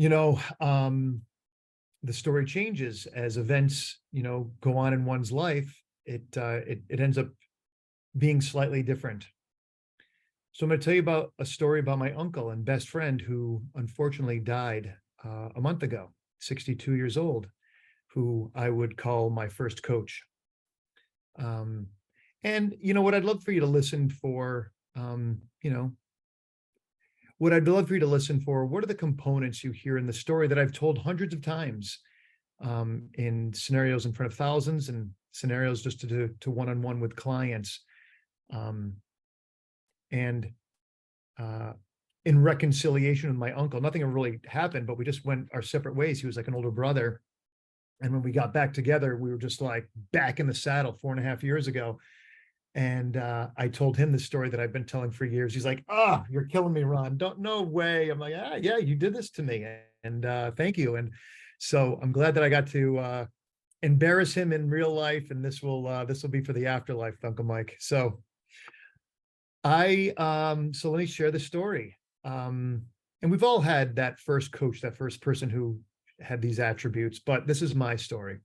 you know, the story changes as events, go on in one's life. It ends up being slightly different. So I'm going to tell you about a story about my uncle and best friend who unfortunately died a month ago, 62 years old, who I would call my first coach. And what I'd love for you to listen for, what I'd love for you to listen for, what are the components you hear in the story that I've told hundreds of times, in scenarios in front of thousands and scenarios just to do to one-on-one with clients. And in reconciliation with my uncle, nothing really happened, but we just went our separate ways. He was like an older brother. And when we got back together, we were just like back in the saddle 4.5 years ago. And I told him the story that I've been telling for years. He's like, you're killing me, Ron. No way. I'm like, yeah, you did this to me. And thank you. And so I'm glad that I got to embarrass him in real life. And this will be for the afterlife, Uncle Mike. So so let me share the story. And we've all had that first coach, that first person who had these attributes, but this is my story.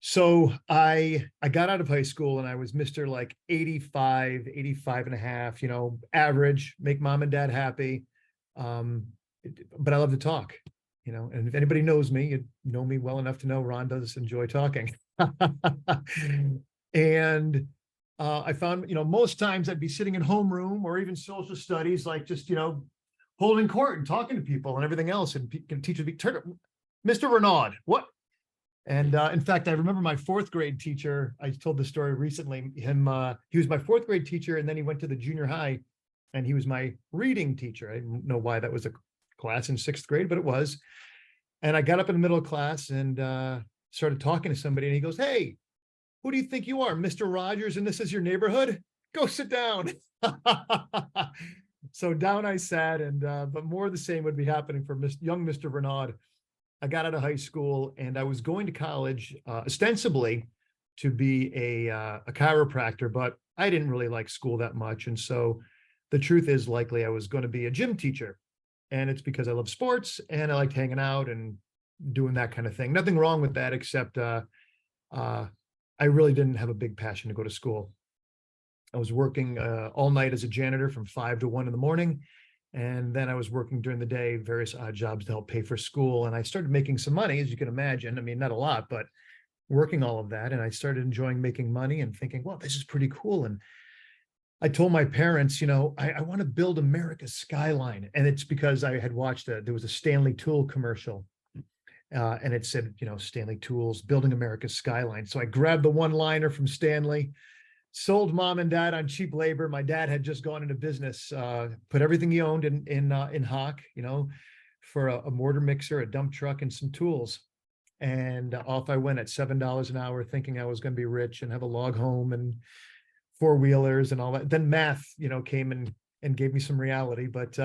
So I got out of high school and I was Mr. like 85 and a half, average, make mom and dad happy. But I love to talk, and if anybody knows me, you know me well enough to know Ron does enjoy talking. And I found, most times I'd be sitting in homeroom or even social studies, like just, holding court and talking to people and everything else. And teachers would be, Mr. Renaud, what? And in fact, I remember my fourth grade teacher. I told the story recently. He was my fourth grade teacher, and then he went to the junior high, and he was my reading teacher. I didn't know why that was a class in sixth grade, but it was. And I got up in the middle of class and started talking to somebody, and he goes, "Hey, who do you think you are, Mr. Rogers? And this is your neighborhood? Go sit down." So down I sat, and but more of the same would be happening for young Mr. Renaud. I got out of high school and I was going to college ostensibly to be a chiropractor, but I didn't really like school that much. And so the truth is likely I was going to be a gym teacher. And it's because I love sports and I liked hanging out and doing that kind of thing. Nothing wrong with that, except I really didn't have a big passion to go to school. I was working all night as a janitor from 5 to 1 in the morning. And then I was working during the day, various odd jobs to help pay for school. And I started making some money, as you can imagine. I mean, not a lot, but working all of that. And I started enjoying making money and thinking, well, this is pretty cool. And I told my parents, I want to build America's skyline. And it's because I had watched there was a Stanley Tool commercial. And it said, Stanley Tools, building America's skyline. So I grabbed the one-liner from Stanley, sold mom and dad on cheap labor. My dad had just gone into business, put everything he owned in hock, for a mortar mixer, a dump truck, and some tools. And off I went at $7 an hour, thinking I was going to be rich and have a log home and four-wheelers and all that. Then math, came and gave me some reality. But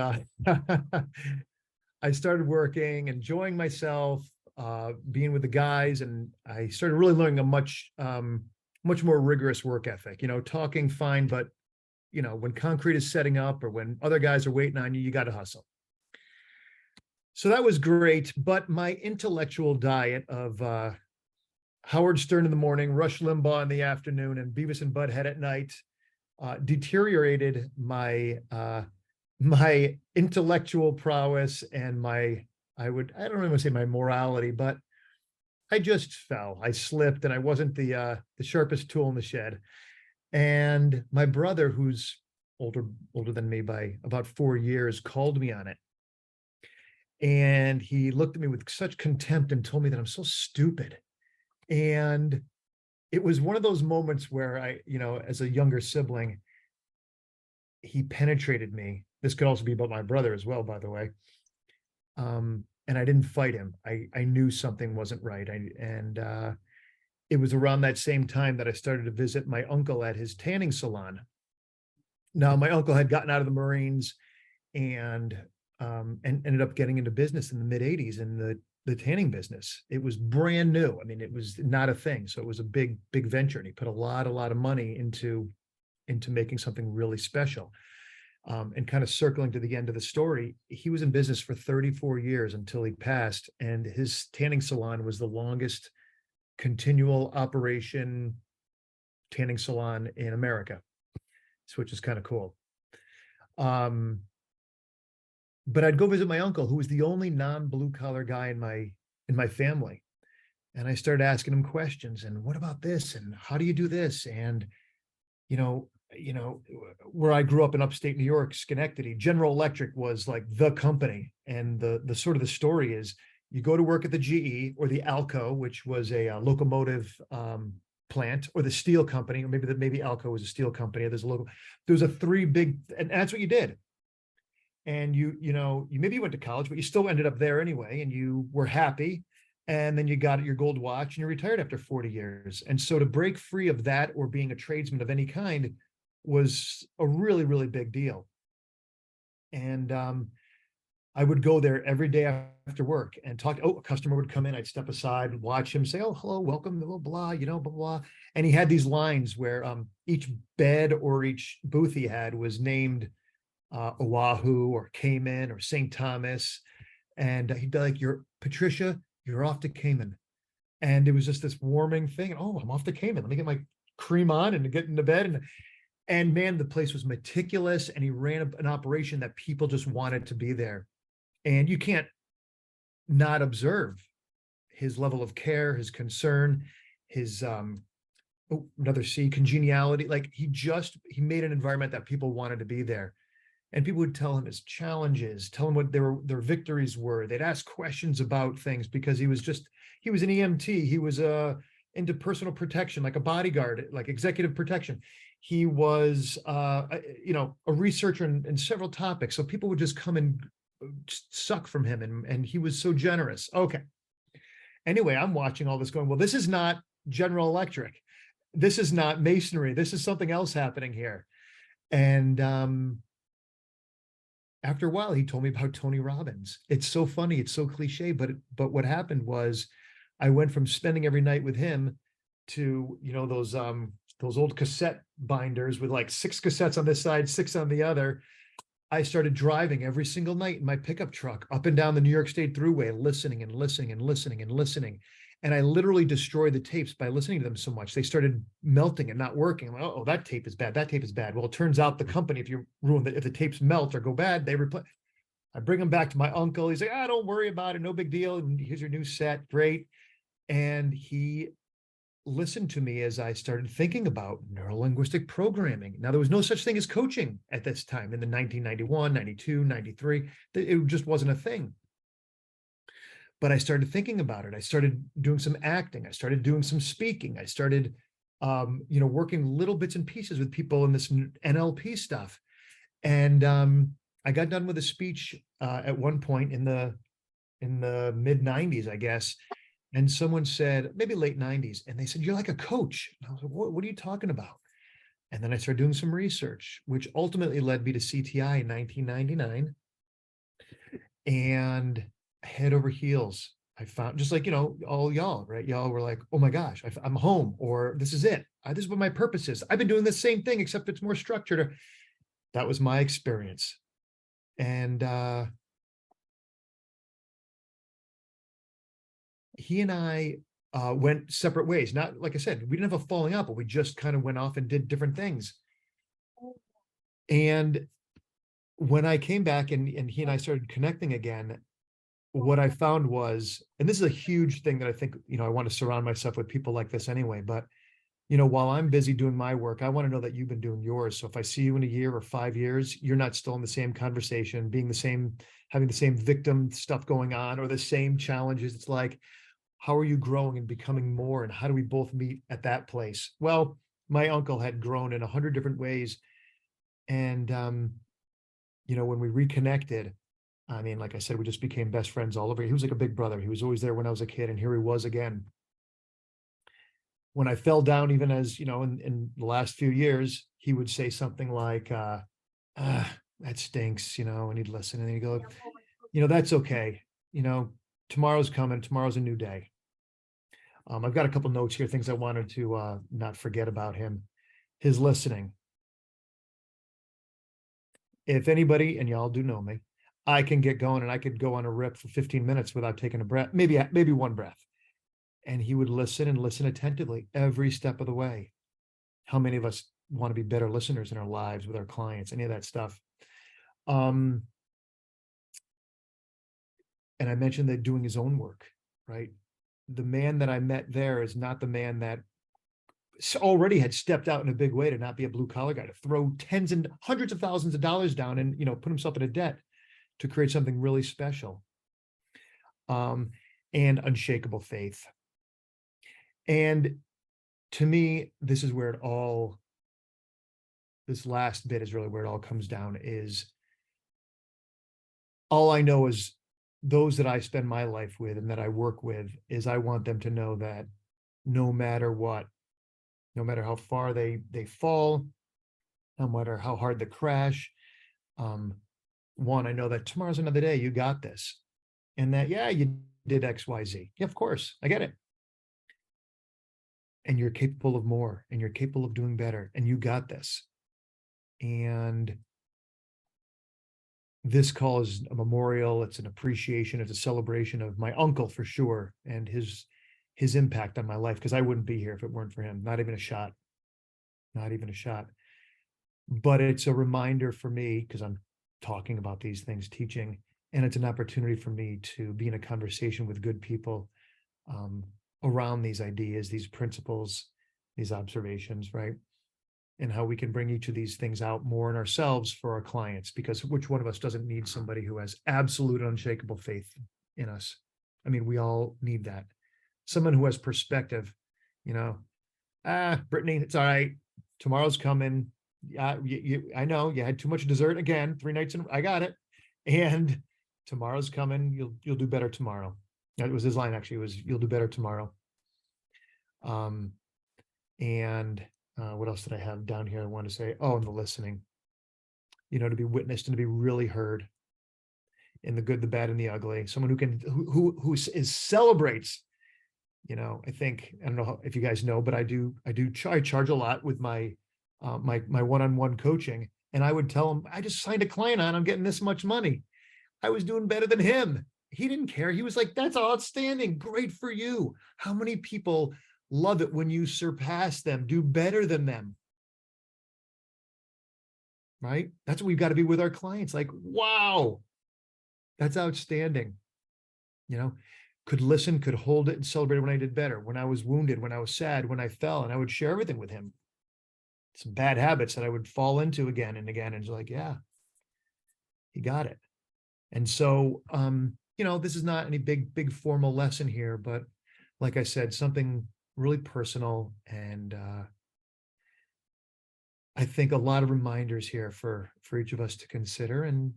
I started working, enjoying myself, being with the guys, and I started really learning a much more rigorous work ethic, talking fine, but when concrete is setting up or when other guys are waiting on you, you got to hustle. So that was great. But my intellectual diet of Howard Stern in the morning, Rush Limbaugh in the afternoon, and Beavis and Butthead at night deteriorated my my intellectual prowess and I don't even want to say my morality, but I just fell. I slipped, and I wasn't the sharpest tool in the shed. And my brother, who's older than me by about 4 years, called me on it. And he looked at me with such contempt and told me that I'm so stupid. And it was one of those moments where I, as a younger sibling, he penetrated me. This could also be about my brother as well, by the way. And I didn't fight him. I knew something wasn't right. It was around that same time that I started to visit my uncle at his tanning salon. Now, my uncle had gotten out of the Marines and ended up getting into business in the mid 80s in the tanning business. It was brand new. I mean, it was not a thing. So it was a big venture. And he put a lot of money into making something really special. And kind of circling to the end of the story, he was in business for 34 years until he passed, and his tanning salon was the longest continual operation tanning salon in America, which is kind of cool. But I'd go visit my uncle, who was the only non-blue collar guy in my family. And I started asking him questions, and what about this? And how do you do this? And, you know, where I grew up in upstate New York, Schenectady, General Electric was like the company. And the sort of the story is you go to work at the GE or the Alco, which was a locomotive plant, or the steel company, or maybe Alco was a steel company. There's a three big, and that's what you did. And you maybe you went to college, but you still ended up there anyway, and you were happy. And then you got your gold watch and you retired after 40 years. And so to break free of that, or being a tradesman of any kind, was a really, really big deal. And I would go there every day after work and talk. Oh, a customer would come in, I'd step aside and watch him say, oh, hello, welcome, blah, blah, blah, blah, blah. And he had these lines where each bed or each booth he had was named Oahu or Cayman or St. Thomas. And he'd be like, Patricia, you're off to Cayman. And it was just this warming thing. Oh, I'm off to Cayman. Let me get my cream on and get into bed. And man, the place was meticulous, and he ran an operation that people just wanted to be there. And you can't not observe his level of care, his concern, his another C, congeniality. Like he made an environment that people wanted to be there. And people would tell him his challenges, tell him what their victories were. They'd ask questions about things, because he was an EMT. He was into personal protection, like a bodyguard, like executive protection. He was a researcher in several topics. So people would just come and suck from him, and he was so generous. Okay. Anyway, I'm watching all this going, well, this is not General Electric. This is not masonry. This is something else happening here. And after a while, he told me about Tony Robbins. It's so funny. It's so cliche, but what happened was I went from spending every night with him to, those old cassette binders with like 6 cassettes on this side, 6 on the other. I started driving every single night in my pickup truck up and down the New York State Thruway, listening and listening and listening and listening. And I literally destroyed the tapes by listening to them so much. They started melting and not working. I'm like, oh, that tape is bad. That tape is bad. Well, it turns out the company, if the tapes melt or go bad, they replace. I bring them back to my uncle. He's like, don't worry about it. No big deal. And here's your new set. Great. And he listened to me as I started thinking about neurolinguistic programming. Now, there was no such thing as coaching at this time in the 1991, 92, 93. It just wasn't a thing. But I started thinking about it. I started doing some acting. I started doing some speaking. I started, working little bits and pieces with people in this NLP stuff. And I got done with a speech at one point in the mid 90s, I guess. And someone said, maybe late 90s, and they said, you're like a coach. And I was like, what are you talking about? And then I started doing some research, which ultimately led me to CTI in 1999. And head over heels, I found, just like, all y'all, right? Y'all were like, oh my gosh, I'm home, or this is it. This is what my purpose is. I've been doing the same thing, except it's more structured. That was my experience. And he and I went separate ways. Not, like I said, we didn't have a falling out, but we just kind of went off and did different things. And when I came back and he and I started connecting again, what I found was, and this is a huge thing that I think, I want to surround myself with people like this anyway, but, while I'm busy doing my work, I want to know that you've been doing yours. So if I see you in a year or 5 years, you're not still in the same conversation, having the same victim stuff going on, or the same challenges. It's like, how are you growing and becoming more? And how do we both meet at that place? Well, my uncle had grown in 100 different ways. And, when we reconnected, I mean, like I said, we just became best friends all over. He was like a big brother. He was always there when I was a kid, and here he was again. When I fell down, even as, in the last few years, he would say something like, that stinks, and he'd listen, and he'd go, that's okay. Tomorrow's coming. Tomorrow's a new day. I've got a couple notes here, things I wanted to not forget about him. His listening. if anybody, and y'all do know me, I can get going and I could go on a rip for 15 minutes without taking a breath, maybe one breath. And he would listen and listen attentively every step of the way. How many of us want to be better listeners in our lives with our clients, any of that stuff? And I mentioned that doing his own work, right? The man that I met there is not the man that already had stepped out in a big way to not be a blue collar guy, to throw tens and hundreds of thousands of dollars down and, put himself in a debt to create something really special. And unshakable faith. And to me, this is where this last bit is really where it all comes down. Is all I know is those that I spend my life with and that I work with, is I want them to know that no matter what, no matter how far they fall, no matter how hard the crash, one, I know that tomorrow's another day. You got this. And that, yeah, you did X, Y, Z. Yeah, of course, I get it. And you're capable of more, and you're capable of doing better, and you got this. And this call is a memorial. It's an appreciation. It's a celebration of my uncle for sure, and his impact on my life, because I wouldn't be here if it weren't for him. Not even a shot. Not even a shot. But it's a reminder for me, because I'm talking about these things, teaching, and it's an opportunity for me to be in a conversation with good people around these ideas, these principles, these observations, right? And how we can bring each of these things out more in ourselves for our clients, because which one of us doesn't need somebody who has absolute unshakable faith in us? I mean, we all need that. Someone who has perspective, Brittany, it's all right. Tomorrow's coming. I know you had too much dessert again, 3 nights in, I got it. And tomorrow's coming. You'll do better tomorrow. That was his line, actually. It was, you'll do better tomorrow. And what else did I have down here? I want to say, and the listening, to be witnessed and to be really heard in the good, the bad, and the ugly. Someone who celebrates, I think, I don't know if you guys know, but I charge a lot with my one-on-one coaching. And I would tell him, I just signed a client on, I'm getting this much money. I was doing better than him. He didn't care. He was like, that's outstanding. Great for you. How many people love it when you surpass them, do better than them? Right? That's what we've got to be with our clients. Like, wow, that's outstanding. Could listen, could hold it, and celebrate when I did better, when I was wounded, when I was sad, when I fell, and I would share everything with him. Some bad habits that I would fall into again and again. And it's like, yeah, he got it. And so, this is not any big formal lesson here, but like I said, something really personal. And I think a lot of reminders here for each of us to consider. And,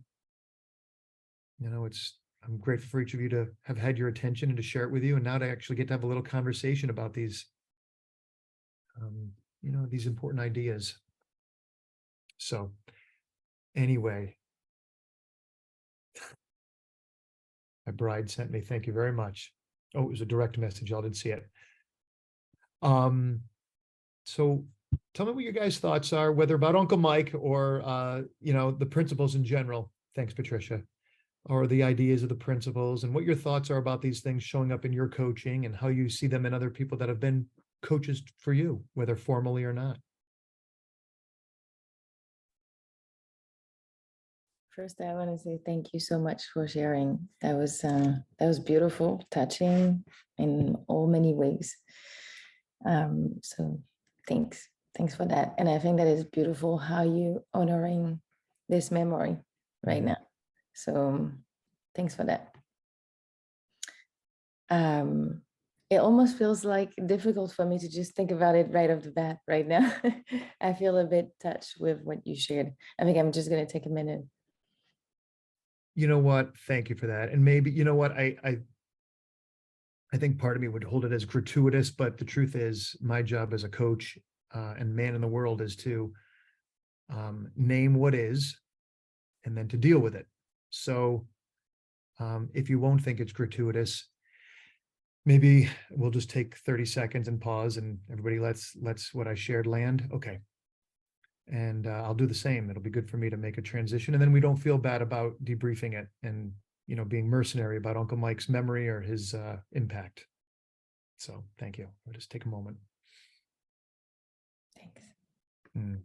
I'm grateful for each of you to have had your attention and to share it with you. And now to actually get to have a little conversation about these, these important ideas. So anyway, my bride sent me, thank you very much. Oh, it was a direct message. Y'all didn't see it. So tell me what your guys' thoughts are, whether about Uncle Mike or, the principles in general. Thanks, Patricia. Or the ideas of the principles, and what your thoughts are about these things showing up in your coaching and how you see them in other people that have been coaches for you, whether formally or not. First, I want to say thank you so much for sharing. That was beautiful, touching in all many ways. So thanks for that. And I think that is beautiful how you honoring this memory right now. So thanks for that. It almost feels like difficult for me to just think about it right off the bat right now. I feel a bit touched with what you shared. I think I'm just going to take a minute. You know what? Thank you for that. And maybe, I think part of me would hold it as gratuitous, but the truth is my job as a coach and man in the world is to name what is and then to deal with it. So if you won't think it's gratuitous, maybe we'll just take 30 seconds and pause and everybody let's what I shared land. Okay. And I'll do the same. It'll be good for me to make a transition. And then we don't feel bad about debriefing it and, being mercenary about Uncle Mike's memory or his impact. So thank you. I'll just take a moment. Thanks. Mm.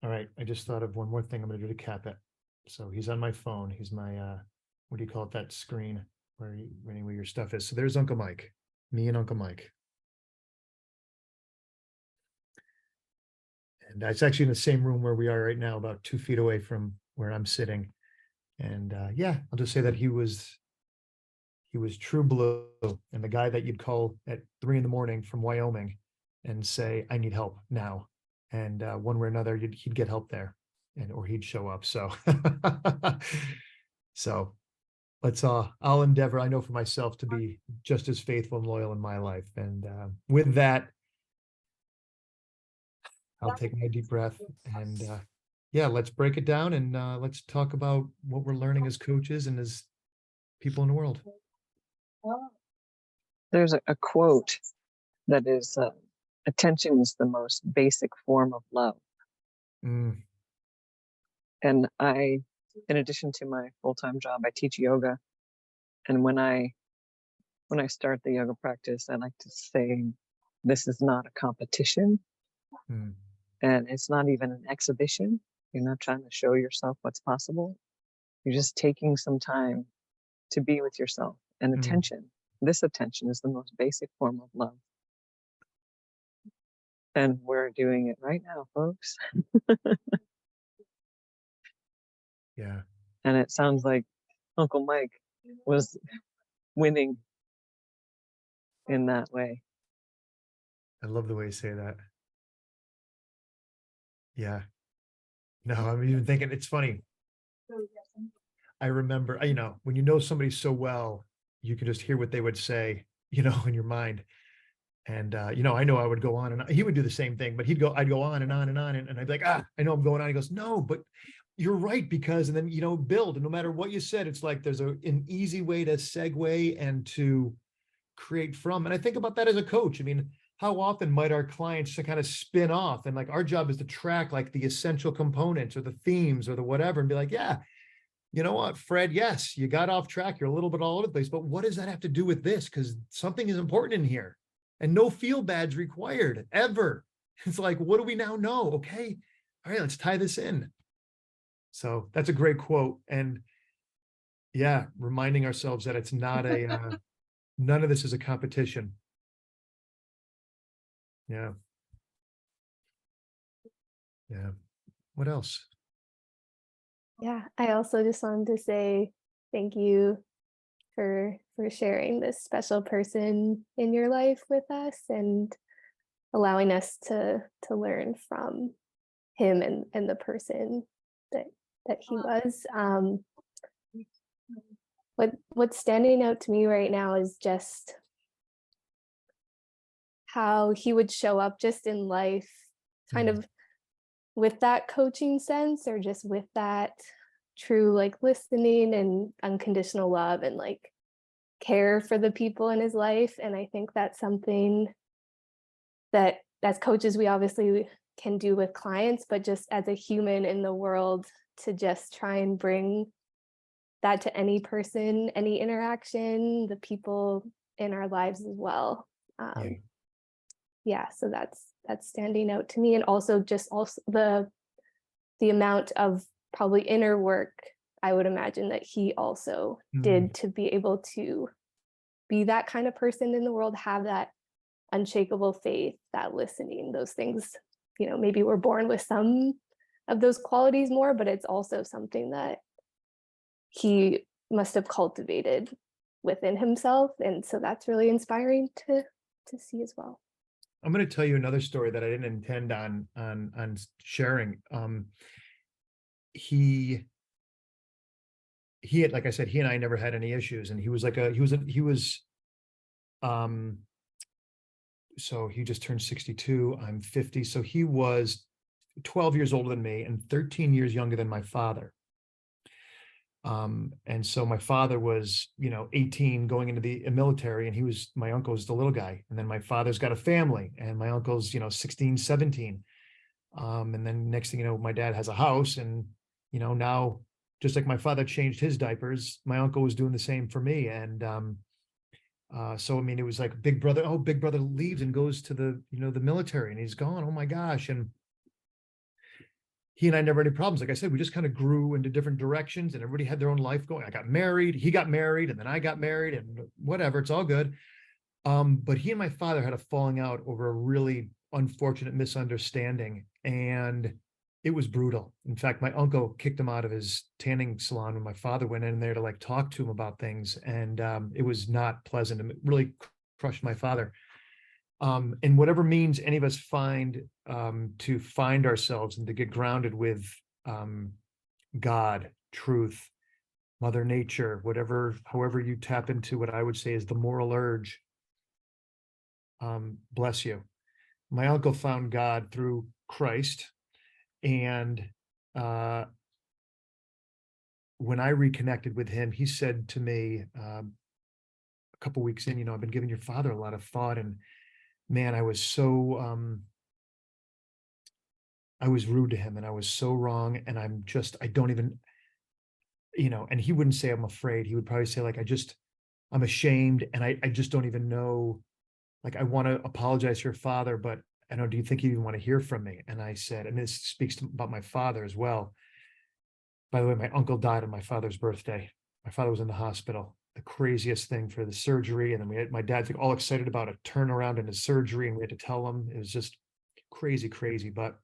All right. I just thought of one more thing I'm going to do to cap it. So he's on my phone. He's my, what do you call it? That screen where your stuff is. So there's Uncle Mike, me and Uncle Mike. And it's actually in the same room where we are right now, about 2 feet away from where I'm sitting. And yeah, I'll just say that he was true blue, and the guy that you'd call at 3 a.m. from Wyoming and say, I need help now. And one way or another, he'd get help there, or he'd show up. So, so I'll endeavor, I know for myself, to be just as faithful and loyal in my life. And with that, I'll take my deep breath and yeah, let's break it down and let's talk about what we're learning as coaches and as people in the world. There's a quote that is, attention is the most basic form of love. Mm. And in addition to my full-time job, I teach yoga. And when I start the yoga practice, I like to say, this is not a competition. Mm. And it's not even an exhibition. You're not trying to show yourself what's possible. You're just taking some time to be with yourself. And attention, this attention is the most basic form of love. And we're doing it right now, folks. Yeah. And it sounds like Uncle Mike was winning in that way. I love the way you say that. Yeah. No, I'm even thinking, it's funny. I remember, when you know somebody so well, you can just hear what they would say, in your mind. And, I know I would go on and he would do the same thing, but I'd go on and on and on. And I'd be like, I know I'm going on. He goes, no, but you're right. Because, and then, build, and no matter what you said, it's like, there's an easy way to segue and to create from. And I think about that as a coach. I mean, how often might our clients kind of spin off, and like our job is to track like the essential components or the themes or the whatever, and be like, yeah, you know what, Fred, yes, you got off track. You're a little bit all over the place, but what does that have to do with this? Because something is important in here, and no feel badge required ever. It's like, what do we now know? Okay. All right, let's tie this in. So that's a great quote. And yeah, reminding ourselves that it's not none of this is a competition. Yeah. Yeah. What else? Yeah, I also just wanted to say thank you for sharing this special person in your life with us and allowing us to learn from him and the person that he was. What's standing out to me right now is just how he would show up just in life, kind of with that coaching sense, or just with that true like listening and unconditional love and like care for the people in his life. And I think that's something that as coaches we obviously can do with clients, but just as a human in the world, to just try and bring that to any person, any interaction, the people in our lives as well. Yeah, so that's standing out to me. And also the amount of probably inner work I would imagine that he also did to be able to be that kind of person in the world, have that unshakable faith, that listening, those things, maybe we're born with some of those qualities more, but it's also something that he must have cultivated within himself. And so that's really inspiring to see as well. I'm going to tell you another story that I didn't intend on sharing. He had, like I said, he and I never had any issues, and he was like um so he just turned 62. I'm 50. So he was 12 years older than me and 13 years younger than my father. And so my father was, 18 going into the military, and my uncle was the little guy. And then my father's got a family, and my uncle's, 16, 17. And then next thing you know, my dad has a house, and, now just like my father changed his diapers, my uncle was doing the same for me. And, so, I mean, it was like big brother, big brother leaves and goes to the, the military, and he's gone. Oh my gosh. And he and I never had any problems. Like I said, we just kind of grew into different directions, and everybody had their own life going. I got married, he got married, and then I got married, and whatever, it's all good. But he and my father had a falling out over a really unfortunate misunderstanding, and it was brutal. In fact, my uncle kicked him out of his tanning salon when my father went in there to like talk to him about things. And it was not pleasant, and it really crushed my father. And whatever means any of us find to find ourselves and to get grounded with God, truth, Mother Nature, however you tap into what I would say is the moral urge, bless you. My uncle found God through Christ. And when I reconnected with him, he said to me a couple weeks in, I've been giving your father a lot of thought, and man, I was rude to him, and I was so wrong. And I don't even, and he wouldn't say I'm afraid. He would probably say like, I'm ashamed, and I just don't even know, like, I want to apologize to your father, but I know, do you think you even want to hear from me? And I said, and this speaks about my father as well. By the way, my uncle died on my father's birthday. My father was in the hospital, the craziest thing for the surgery. And then my dad's like all excited about a turnaround in his surgery, and we had to tell him. It was just crazy, crazy, but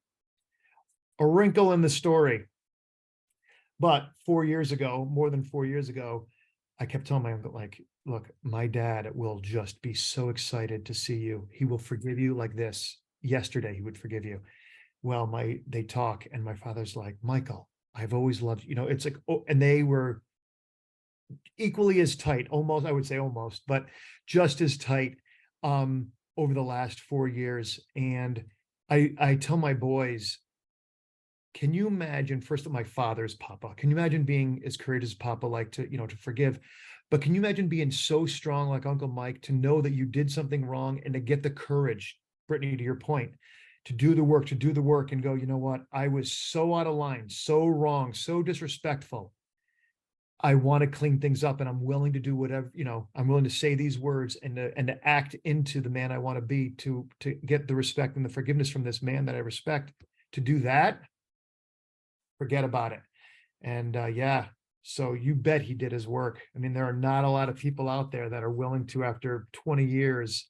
a wrinkle in the story. But 4 years ago, more than 4 years ago, I kept telling my uncle, like, look, my dad will just be so excited to see you. He will forgive you like this. Yesterday, he would forgive you. Well, they talk, and my father's like, Michael, I've always loved you. It's like, oh, and they were equally as tight, almost, I would say almost, but just as tight over the last 4 years. And I tell my boys, can you imagine, first of my father's Papa, can you imagine being as courageous as Papa, like to forgive? But can you imagine being so strong like Uncle Mike, to know that you did something wrong, and to get the courage, Brittany, to your point, to do the work and go, you know what? I was so out of line, so wrong, so disrespectful. I want to clean things up, and I'm willing to do whatever, I'm willing to say these words and to act into the man I want to be, to get the respect and the forgiveness from this man that I respect. To do that, forget about it. And yeah, so you bet he did his work. I mean, there are not a lot of people out there that are willing to, after 20 years,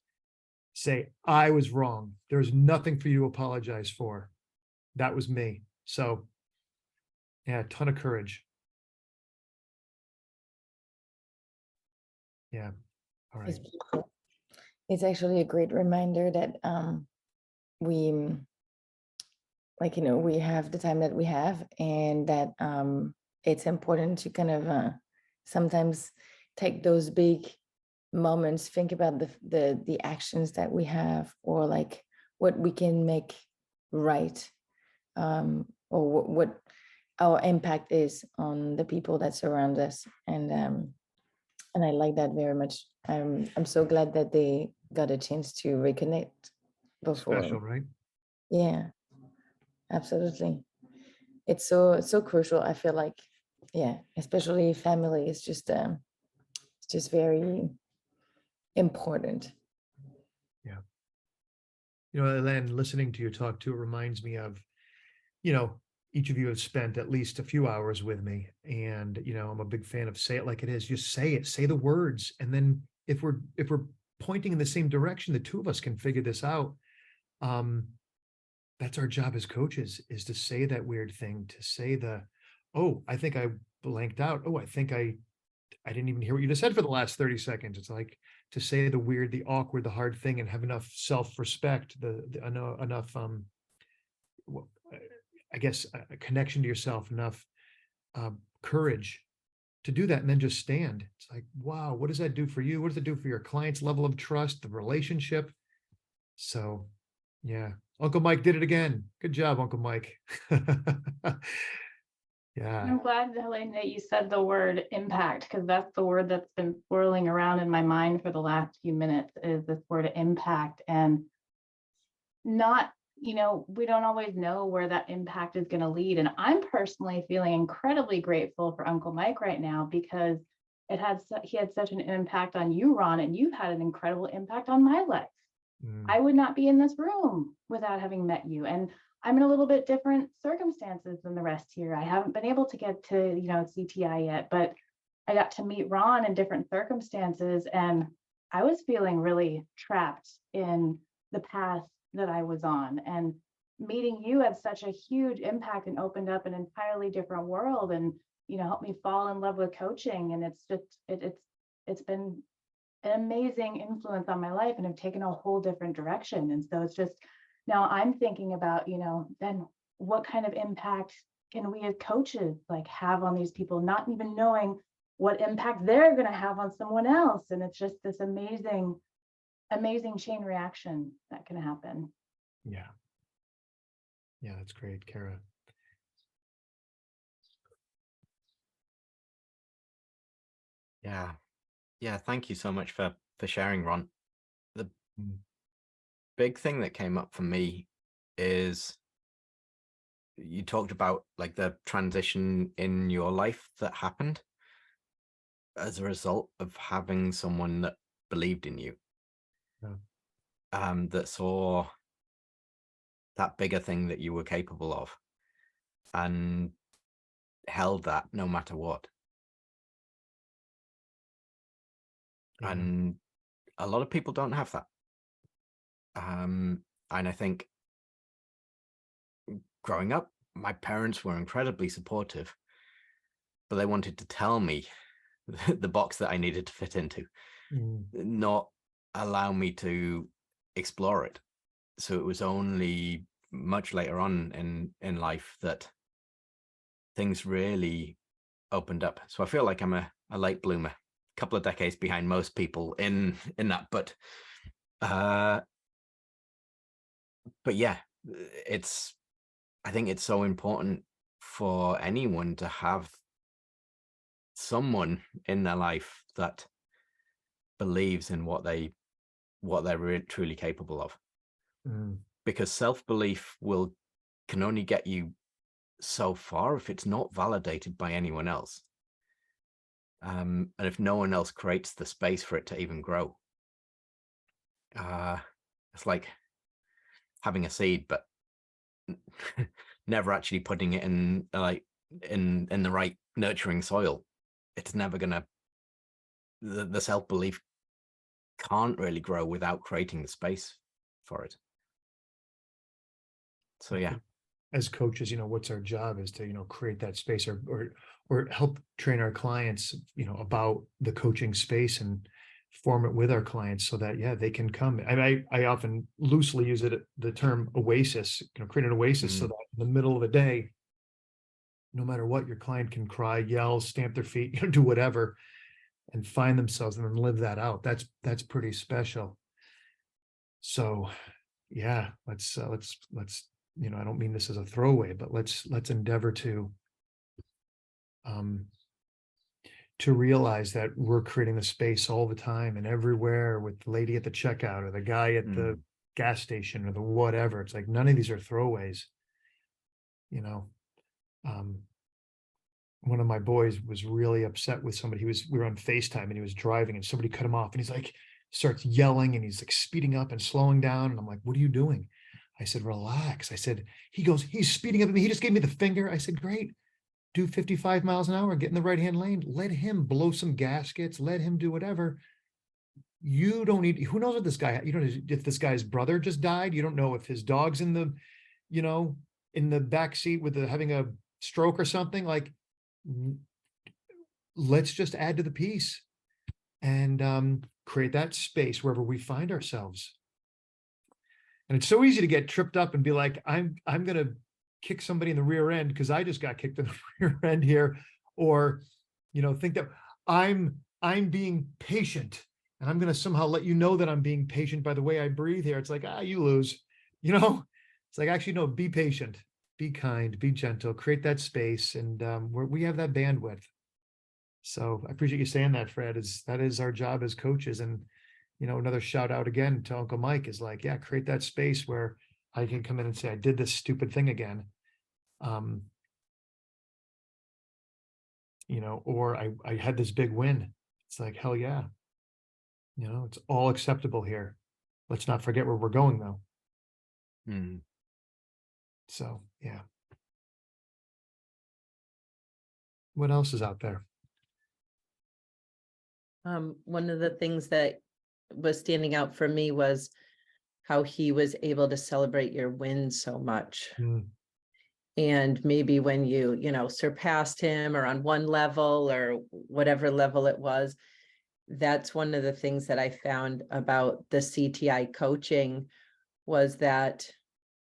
say, I was wrong. There's nothing for you to apologize for. That was me. So yeah, a ton of courage. Yeah. All It's right. beautiful. It's actually a great reminder that we we have the time that we have, and that it's important to kind of sometimes take those big moments, think about the actions that we have, or like what we can make right, or what our impact is on the people that surround us. And I like that very much. I'm so glad that they got a chance to reconnect before. Special, right? Yeah, absolutely. It's so crucial. I feel like, yeah, especially family is just very important. Yeah. Elaine, listening to you talk too, it reminds me of, each of you have spent at least a few hours with me. And, I'm a big fan of say it like it is. Just say it, say the words. And then if we're pointing in the same direction, the two of us can figure this out. That's our job as coaches, is to say that weird thing, to say oh, I think I blanked out. Oh, I think I didn't even hear what you just said for the last 30 seconds. It's like, to say the weird, the awkward, the hard thing, and have enough self-respect, enough, I guess, a connection to yourself, enough courage to do that, and then just stand. It's like, wow, what does that do for you? What does it do for your client's level of trust, the relationship? So, yeah, Uncle Mike did it again. Good job, Uncle Mike. Yeah. I'm glad, Helene, that you said the word impact, because that's the word that's been swirling around in my mind for the last few minutes, is this word impact. And not, we don't always know where that impact is going to lead. And I'm personally feeling incredibly grateful for Uncle Mike right now, because he had such an impact on you, Ron, and you've had an incredible impact on my life. I would not be in this room without having met you. And I'm in a little bit different circumstances than the rest here. I haven't been able to get to, CTI yet, but I got to meet Ron in different circumstances. And I was feeling really trapped in the path that I was on. And meeting you had such a huge impact and opened up an entirely different world, and, helped me fall in love with coaching. And it's just, it's been an amazing influence on my life, and have taken a whole different direction. And so it's just, now I'm thinking about, then what kind of impact can we as coaches have on these people, not even knowing what impact they're going to have on someone else. And it's just this amazing chain reaction that can happen. Yeah. Yeah, that's great, Kara. Yeah. Yeah, thank you so much for sharing, Ron. The big thing that came up for me is you talked about the transition in your life that happened as a result of having someone that believed in you. Yeah. That saw that bigger thing that you were capable of and held that no matter what. Yeah. And a lot of people don't have that. And I think growing up, my parents were incredibly supportive, but they wanted to tell me the box that I needed to fit into, not allow me to explore it. So it was only much later on in life that things really opened up. So I feel like I'm a late bloomer, a couple of decades behind most people in that, but yeah, I think it's so important for anyone to have someone in their life that believes in what they're truly capable of. Because self-belief can only get you so far if it's not validated by anyone else. And if no one else creates the space for it to even grow. It's like having a seed, but never actually putting it in in the right nurturing soil. It's never gonna, the self-belief can't really grow without creating the space for it. So yeah, as coaches, what's our job is to, create that space or help train our clients, about the coaching space and form it with our clients so that, yeah, they can come. And I often loosely use the term oasis, create an oasis so that in the middle of the day, no matter what, your client can cry, yell, stamp their feet, do whatever, and find themselves and then live that out. That's pretty special. So yeah, let's I don't mean this as a throwaway, but let's endeavor to realize that we're creating the space all the time and everywhere, with the lady at the checkout or the guy at the gas station or the whatever. It's like none of these are throwaways. One of my boys was really upset with somebody. We were on FaceTime and he was driving and somebody cut him off and he's like, starts yelling and he's like speeding up and slowing down. And I'm like, what are you doing? I said, relax. I said, he goes, he's speeding up at me. He just gave me the finger. I said, great. Do 55 miles an hour, get in the right-hand lane. Let him blow some gaskets. Let him do whatever. You don't need, who knows what this guy, if this guy's brother just died, you don't know if his dog's in the, in the back seat with having a stroke or something. Let's just add to the piece and create that space wherever we find ourselves. And it's so easy to get tripped up and be like, I'm going to kick somebody in the rear end because I just got kicked in the rear end here. Or, think that I'm being patient and I'm going to somehow let you know that I'm being patient by the way I breathe here. It's like, you lose, it's like, actually, no, be patient, be kind, be gentle, create that space. And we have that bandwidth. So I appreciate you saying that, Fred. That is our job as coaches. And, another shout out again to Uncle Mike is like, yeah, create that space where I can come in and say, I did this stupid thing again. Or I had this big win. It's like, hell yeah. It's all acceptable here. Let's not forget where we're going though. So, yeah. What else is out there? One of the things that was standing out for me was how he was able to celebrate your wins so much. And maybe when you surpassed him or on one level or whatever level it was, that's one of the things that I found about the CTI coaching was that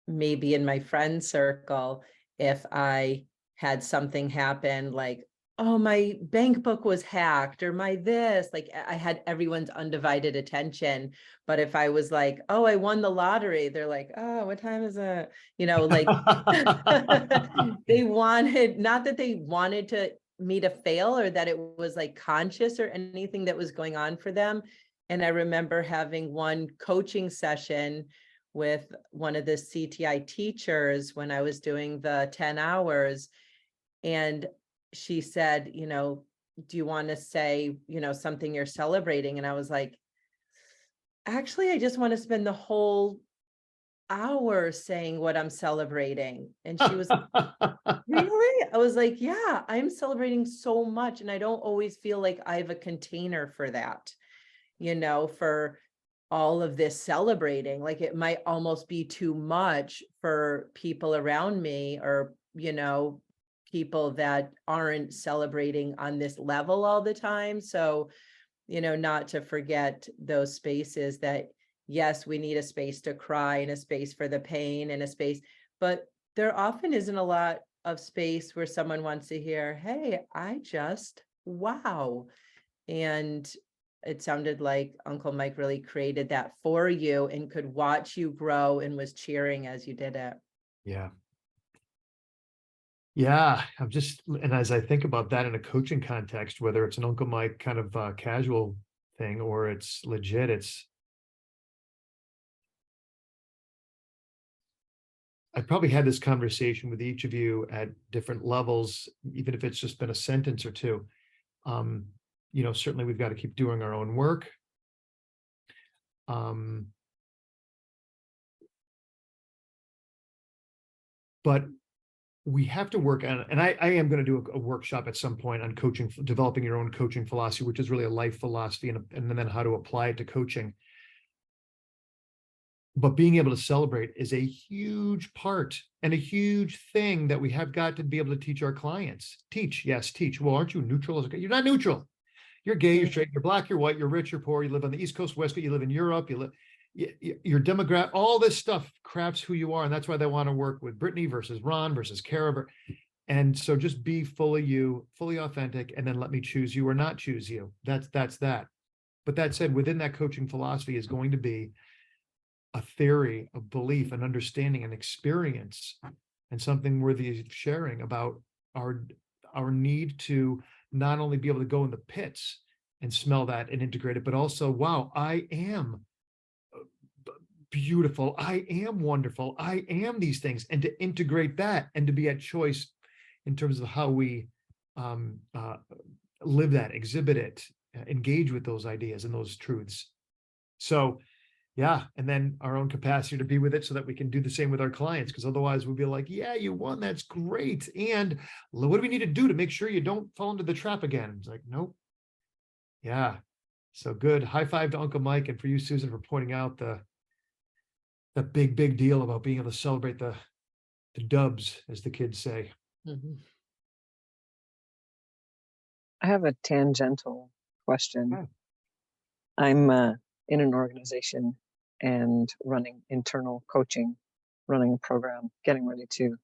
maybe in my friend circle, if I had something happen like, oh, my bank book was hacked or my this, like I had everyone's undivided attention. But if I was like, oh, I won the lottery, they're like, oh, what time is it? Like they wanted, not that they wanted me to fail or that it was like conscious or anything that was going on for them. And I remember having one coaching session with one of the CTI teachers when I was doing the 10 hours. And she said, do you want to say, something you're celebrating? And I was like, actually, I just want to spend the whole hour saying what I'm celebrating. And she was really? I was like, yeah, I'm celebrating so much. And I don't always feel like I have a container for that, for all of this celebrating. Like it might almost be too much for people around me or, people that aren't celebrating on this level all the time. So, not to forget those spaces that, yes, we need a space to cry and a space for the pain and a space, but there often isn't a lot of space where someone wants to hear, hey, wow. And it sounded like Uncle Mike really created that for you and could watch you grow and was cheering as you did it. Yeah. Yeah. And as I think about that in a coaching context, whether it's an Uncle Mike kind of casual thing or it's legit, I probably had this conversation with each of you at different levels, even if it's just been a sentence or two. Certainly we've got to keep doing our own work. But we have to work on, and I am going to do a workshop at some point on coaching, developing your own coaching philosophy, which is really a life philosophy, and then how to apply it to coaching. But being able to celebrate is a huge part and a huge thing that we have got to be able to teach our clients. Teach. Well, aren't you neutral? You're not neutral. You're gay, you're straight, you're black, you're white, you're rich, you're poor, you live on the East Coast, West Coast, you live in Europe, your demographic, all this stuff crafts who you are. And that's why they want to work with Brittany versus Ron versus Kara. And so just be fully you, fully authentic, and then let me choose you or not choose you. That's that. But that said, within that coaching philosophy is going to be a theory, a belief, an understanding, an experience, and something worthy of sharing about our need to not only be able to go in the pits and smell that and integrate it, but also, wow, I am beautiful. I am wonderful. I am these things, and to integrate that and to be at choice in terms of how we live that, exhibit it, engage with those ideas and those truths. So, yeah, and then our own capacity to be with it so that we can do the same with our clients, because otherwise we'll be like, yeah, you won, that's great. And what do we need to do to make sure you don't fall into the trap again? It's like, nope. Yeah. So good. High five to Uncle Mike, and for you, Susan, for pointing out the big deal about being able to celebrate the dubs, as the kids say. I have a tangential question. I'm in an organization and running internal coaching, running a program, getting ready to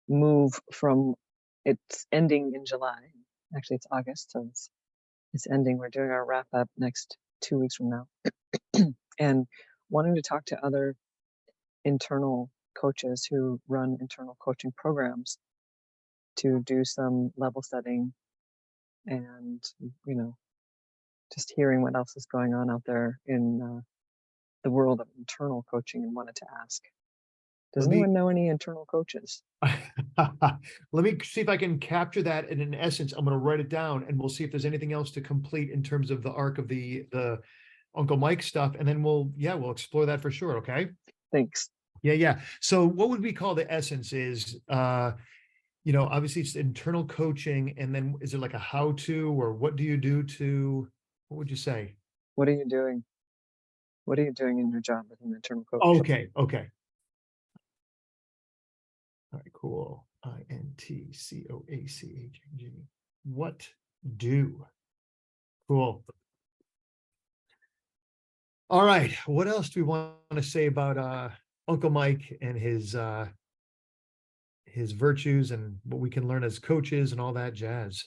move from, it's ending in July. Actually, it's August, so it's ending. We're doing our wrap up next 2 weeks from now. And wanting to talk to other internal coaches who run internal coaching programs to do some level setting and, you know, just hearing what else is going on out there in the world of internal coaching, and wanted to ask, does Let me- anyone know any internal coaches? Let me see if I can capture that in an essence. I'm going to write it down, and we'll see if there's anything else to complete in terms of the arc of the Uncle Mike stuff, and then we'll explore that for sure. Okay. Thanks. Yeah. So what would we call the essence is, obviously it's internal coaching, and then is it like a how-to, or what do you do to, what would you say? What are you doing? What are you doing in your job as an internal coach? Okay. All right, cool. INTCOACHNG. What do? Cool. All right. What else do we want to say about Uncle Mike and his virtues and what we can learn as coaches and all that jazz?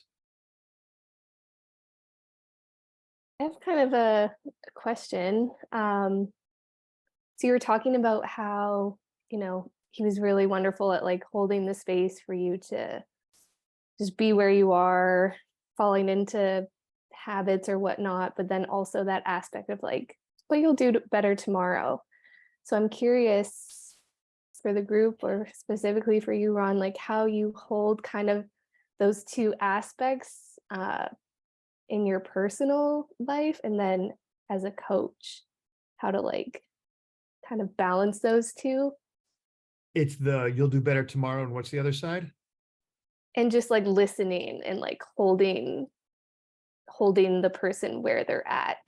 I have kind of a question. So you were talking about how, he was really wonderful at like holding the space for you to just be where you are, falling into habits or whatnot, but then also that aspect of like, but you'll do better tomorrow. So I'm curious for the group, or specifically for you, Ron, like how you hold kind of those two aspects in your personal life, and then as a coach, how to like kind of balance those two. It's the you'll do better tomorrow, and what's the other side? And just like listening and like holding the person where they're at.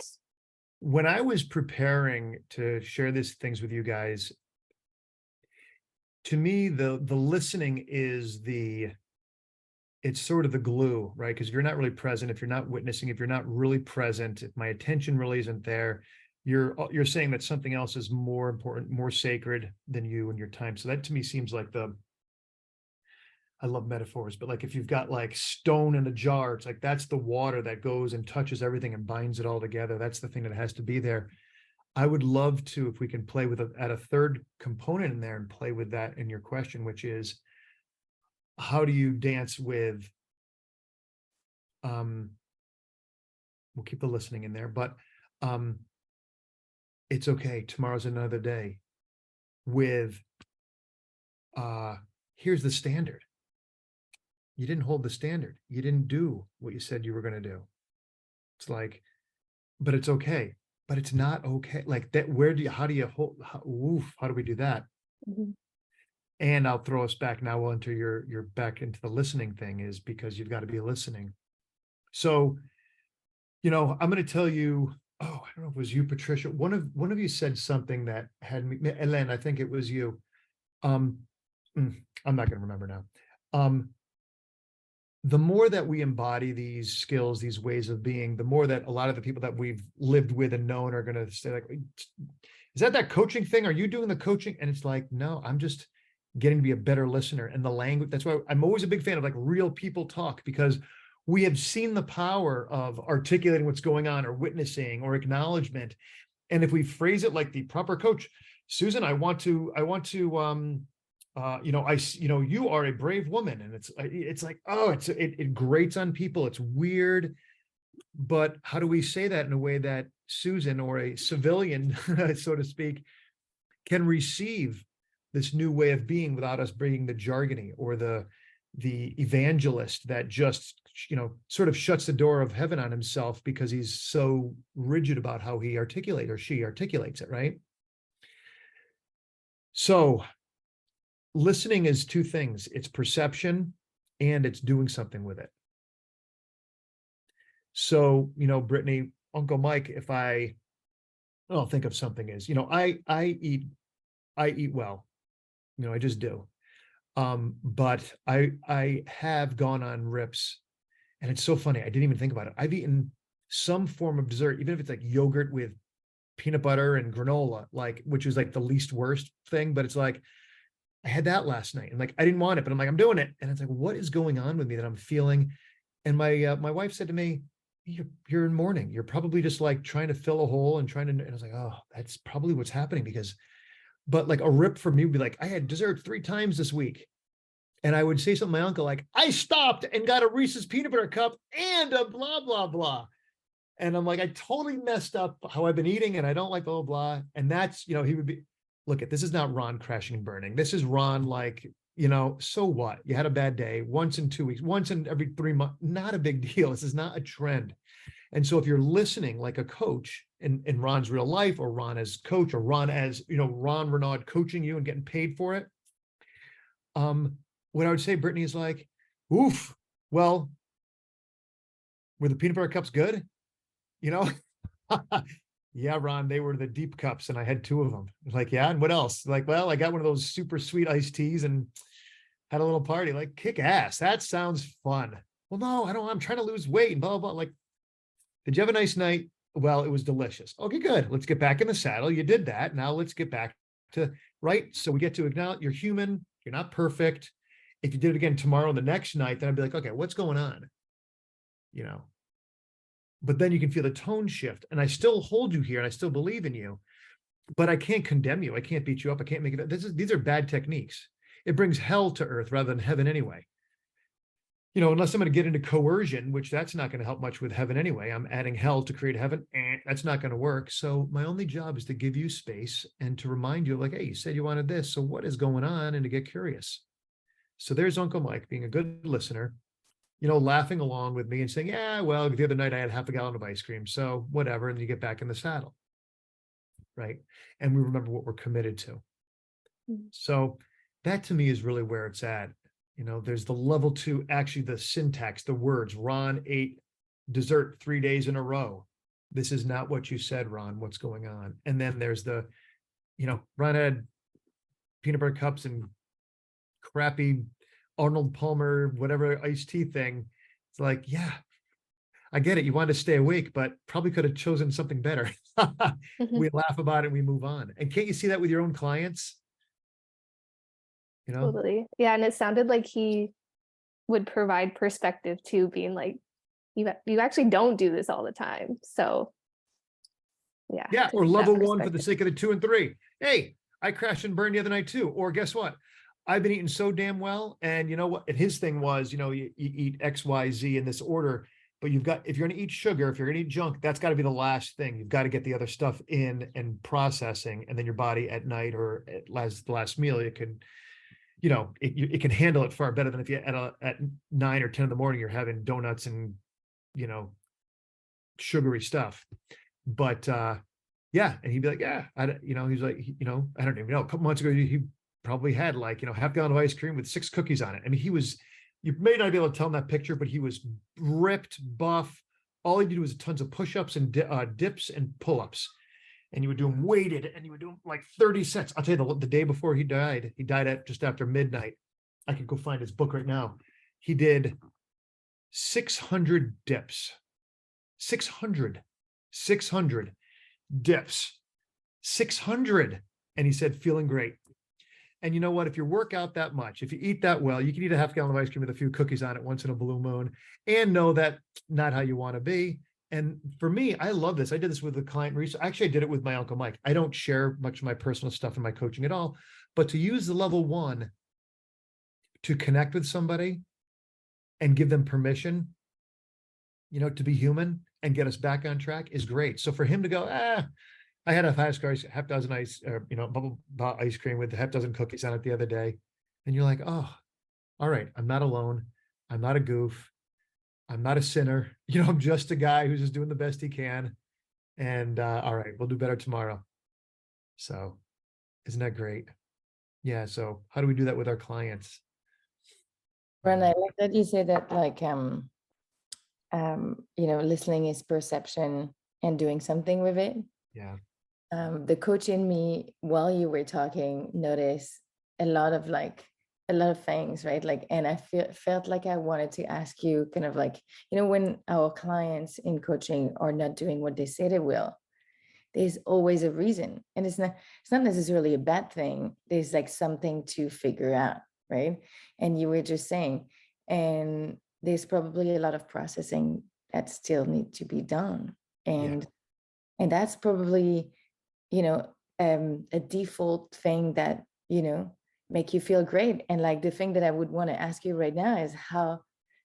When I was preparing to share these things with you guys, to me, the listening is it's sort of the glue, right? Because if you're not really present, if you're not witnessing, if you're not really present, if my attention really isn't there, you're saying that something else is more important, more sacred than you and your time. So that to me seems like I love metaphors, but like if you've got like stone in a jar, it's like that's the water that goes and touches everything and binds it all together. That's the thing that has to be there. I would love to, if we can play with add a third component in there and play with that in your question, which is, how do you dance with, we'll keep the listening in there, but it's okay, tomorrow's another day, with here's the standard. You didn't hold the standard. You didn't do what you said you were going to do. It's like, but it's okay. But it's not okay. Like that, how do we do that? Mm-hmm. And I'll throw us back now onto your back into the listening thing, is because you've got to be listening. So, I'm going to tell you, I don't know if it was you, Patricia. One of you said something that had me, Ellen, I think it was you. I'm not going to remember now. The more that we embody these skills, these ways of being, the more that a lot of the people that we've lived with and known are going to say like, is that coaching thing? Are you doing the coaching? And it's like, no, I'm just getting to be a better listener. And the language, that's why I'm always a big fan of like real people talk, because we have seen the power of articulating what's going on, or witnessing, or acknowledgement. And if we phrase it like the proper coach, Susan, I want to you are a brave woman, and it's like, it grates on people. It's weird, but how do we say that in a way that Susan, or a civilian, so to speak, can receive this new way of being without us bringing the jargony, or the evangelist that just, sort of shuts the door of heaven on himself because he's so rigid about how he articulates, or she articulates it, right? So listening is two things. It's perception, and it's doing something with it. So, Brittany, Uncle Mike, if I'll think of something as, I eat well, I just do. But I have gone on rips, and it's so funny. I didn't even think about it. I've eaten some form of dessert, even if it's like yogurt with peanut butter and granola, like, which is like the least worst thing, but it's like, I had that last night and like, I didn't want it, but I'm like, I'm doing it. And it's like, what is going on with me that I'm feeling? And my wife said to me, you're in mourning. You're probably just like trying to fill a hole and trying to, and I was like, oh, that's probably what's happening because, but like a rip for me would be like, I had dessert 3 times this week. And I would say something to my uncle, like, I stopped and got a Reese's peanut butter cup and a blah, blah, blah. And I'm like, I totally messed up how I've been eating and I don't like blah, blah, blah. And that's, you know, he would be, look at, this is not Ron crashing and burning. This is Ron like, you know, so what? You had a bad day once in 2 weeks, once in every 3 months, not a big deal. This is not a trend. And so if you're listening like a coach in Ron's real life, or Ron as coach, or Ron as, you know, Ron Renaud coaching you and getting paid for it. What I would say, Brittany, is like, oof, well, were the peanut butter cups good? You know? Yeah, Ron, they were the deep cups and I had 2 of them. Like, yeah, and what else? Like, well, I got one of those super sweet iced teas and had a little party. Like, kick ass. That sounds fun. Well, no, I don't. I'm trying to lose weight and blah, blah, blah. Like, did you have a nice night? Well, it was delicious. Okay, good. Let's get back in the saddle. You did that. Now let's get back to, right? So we get to acknowledge you're human. You're not perfect. If you did it again tomorrow and the next night, then I'd be like, okay, what's going on? You know, but then you can feel the tone shift. And I still hold you here and I still believe in you, but I can't condemn you. I can't beat you up. I can't make it. These are bad techniques. It brings hell to earth rather than heaven anyway. You know, unless I'm going to get into coercion, which that's not going to help much with heaven anyway. I'm adding hell to create heaven. That's not going to work. So my only job is to give you space and to remind you like, hey, you said you wanted this. So what is going on? And to get curious. So there's Uncle Mike being a good listener, you know, laughing along with me and saying, yeah, well, the other night I had half a gallon of ice cream. So whatever. And you get back in the saddle. Right. And we remember what we're committed to. So that to me is really where it's at. You know, there's the level 2, actually the syntax, the words. Ron ate dessert 3 days in a row. This is not what you said, Ron. What's going on? And then there's the, you know, Ron had peanut butter cups and crappy Arnold Palmer, whatever iced tea thing. It's like, yeah, I get it. You wanted to stay awake, but probably could have chosen something better. We laugh about it and we move on. And can't you see that with your own clients? You know? Totally. Yeah. And it sounded like he would provide perspective too, being like, you actually don't do this all the time. So yeah. Yeah. Or that level 1 for the perspective. sake of the 2 and 3. Hey, I crashed and burned the other night too. Or guess what? I've been eating so damn well. And you know what? And his thing was, you know, you eat X, Y, Z in this order, but you've got, if you're going to eat sugar, if you're going to eat junk, that's got to be the last thing. You've got to get the other stuff in and processing. And then your body at night or at the last meal, you can, you know, it can handle it far better than if you at 9 or 10 in the morning, you're having donuts and, you know, sugary stuff. But yeah. And he'd be like, yeah, you know, he's like, you know, I don't even know. A couple months ago, he probably had like, you know, half gallon of ice cream with 6 cookies on it. I mean, you may not be able to tell in that picture, but he was ripped, buff. All he did was tons of push-ups and dips and pull-ups. And you would do them weighted and you would do them like 30 sets. I'll tell you the day before he died at just after midnight. I could go find his book right now. He did 600 dips, 600 dips, 600. And he said, feeling great. And you know what? If you work out that much, if you eat that well, you can eat a half gallon of ice cream with a few cookies on it once in a blue moon and know that not how you want to be. And for me, I love this. I did this with the client recently. Actually, I did it with my Uncle Mike. I don't share much of my personal stuff in my coaching at all, but to use the level 1 to connect with somebody and give them permission, you know, to be human and get us back on track is great. So for him to go, I had a half dozen ice, you know, bubble ice cream with a half dozen cookies on it the other day. And you're like, oh, all right, I'm not alone. I'm not a goof. I'm not a sinner. You know, I'm just a guy who's just doing the best he can. And all right, we'll do better tomorrow. So isn't that great? Yeah. So how do we do that with our clients? Ron, I like that you say that, like, you know, listening is perception and doing something with it. Yeah. The coach in me, while you were talking, noticed a lot of like a lot of things, right? Like, and I felt like I wanted to ask you kind of like, when our clients in coaching are not doing what they say they will, there's always a reason. And it's not necessarily a bad thing. There's like something to figure out, right? And you were just saying, and there's probably a lot of processing that still need to be done. And that's probably, a default thing that, make you feel great. And like the thing that I would want to ask you right now is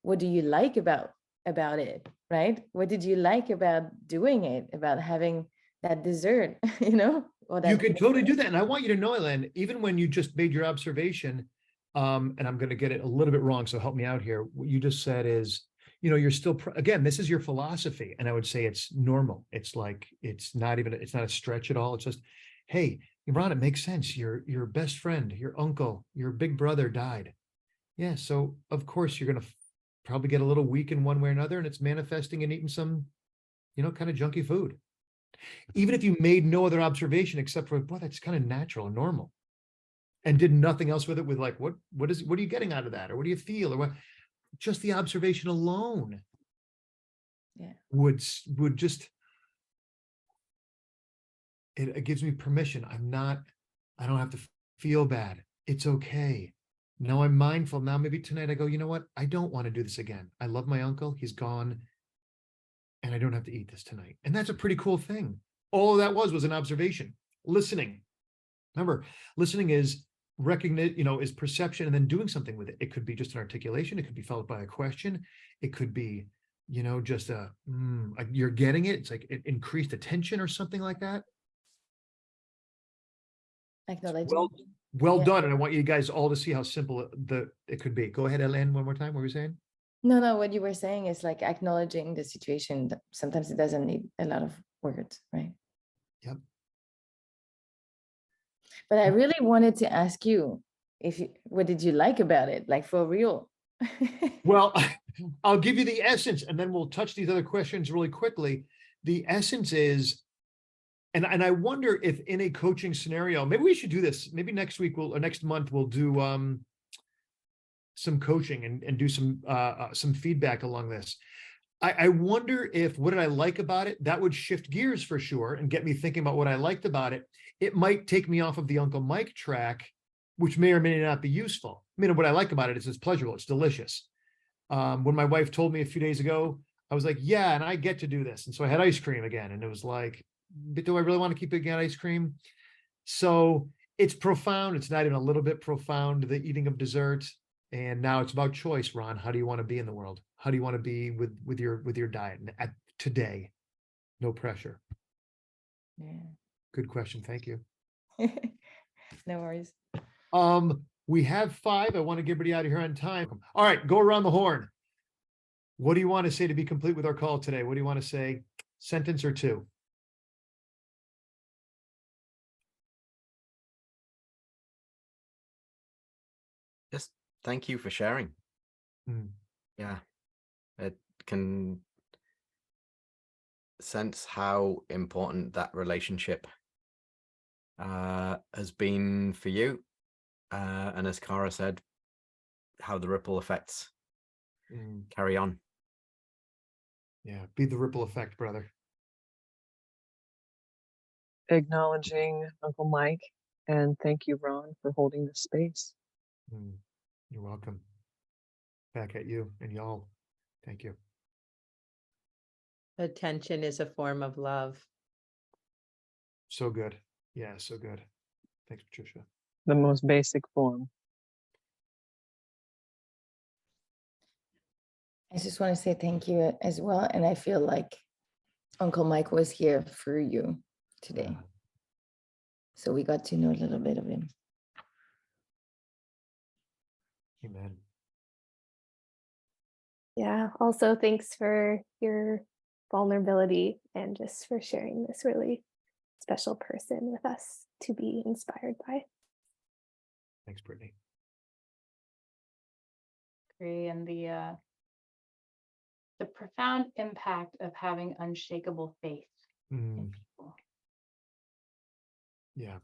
what do you like about it, right? What did you like about doing it, about having that dessert, or You that can totally do that. And I want you to know, Ellen, even when you just made your observation, and I'm going to get it a little bit wrong, so help me out here. What you just said is, you're still, again, this is your philosophy. And I would say it's normal. It's like, it's not a stretch at all. It's just, hey, Ron, it makes sense. Your best friend, your uncle, your big brother died. Yeah. So of course you're going to probably get a little weak in one way or another, and it's manifesting in eating some, kind of junky food. Even if you made no other observation except for, boy, that's kind of natural and normal, and did nothing else with it, with like, what are you getting out of that? Or what do you feel? Or what, just the observation alone would just, it gives me permission. I don't have to feel bad. It's okay. Now I'm mindful. Now maybe tonight I go, you know what? I don't want to do this again. I love my uncle. He's gone. And I don't have to eat this tonight. And that's a pretty cool thing. All that was an observation. Listening. Remember, listening is recognition, is perception, and then doing something with it. It could be just an articulation. It could be followed by a question. It could be, just you're getting it. It's like it increased attention or something like that. Well done. And I want you guys all to see how simple it could be. Go ahead, Ellen, one more time. What were you saying? No, what you were saying is like acknowledging the situation. Sometimes it doesn't need a lot of words, right? Yep. But I really wanted to ask you what did you like about it? Like for real. Well, I'll give you the essence, and then we'll touch these other questions really quickly. The essence is, and I wonder if in a coaching scenario, maybe we should do this. Maybe next week or next month we'll do some coaching and do some feedback along this. I wonder if, what did I like about it? That would shift gears for sure and get me thinking about what I liked about it. It might take me off of the Uncle Mike track, which may or may not be useful. I mean, what I like about it is it's pleasurable. It's delicious. When my wife told me a few days ago, I was like, yeah, and I get to do this. And so I had ice cream again. And it was like, but do I really want to keep eating ice cream? So it's profound. It's not even a little bit profound, the eating of dessert. And now it's about choice, Ron. How do you want to be in the world? How do you want to be with your diet at today? No pressure. Yeah. Good question. Thank you. No worries. We have 5. I want to get everybody out of here on time. All right, go around the horn. What do you want to say to be complete with our call today? What do you want to say? Sentence or 2? Just thank you for sharing. Mm. Yeah, it can sense how important that relationship has been for you. And as Cara said, how the ripple effects carry on. Yeah, be the ripple effect, brother. Acknowledging Uncle Mike, and thank you, Ron, for holding this space. You're welcome. Back at you and y'all. Thank you. Attention is a form of love. So good. Yeah, so good. Thanks, Patricia. The most basic form. I just want to say thank you as well. And I feel like Uncle Mike was here for you today. So we got to know a little bit of him. Amen. Yeah. Also, thanks for your vulnerability and just for sharing this really special person with us to be inspired by. Thanks, Brittany. Agree. And the profound impact of having unshakable faith in people. Yeah.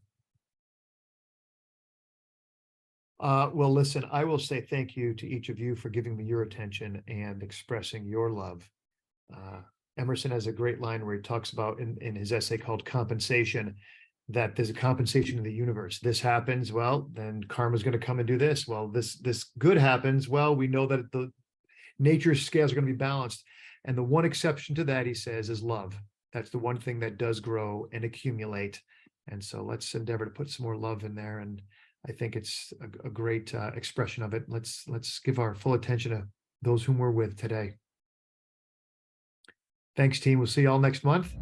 Well, listen, I will say thank you to each of you for giving me your attention and expressing your love. Emerson has a great line where he talks about in his essay called Compensation, that there's a compensation in the universe. This happens, well, then karma's going to come and do this. Well, this good happens. Well, we know that the nature's scales are going to be balanced. And the one exception to that, he says, is love. That's the one thing that does grow and accumulate. And so let's endeavor to put some more love in there. And I think it's a great expression of it. Let's give our full attention to those whom we're with today. Thanks, team. We'll see you all next month.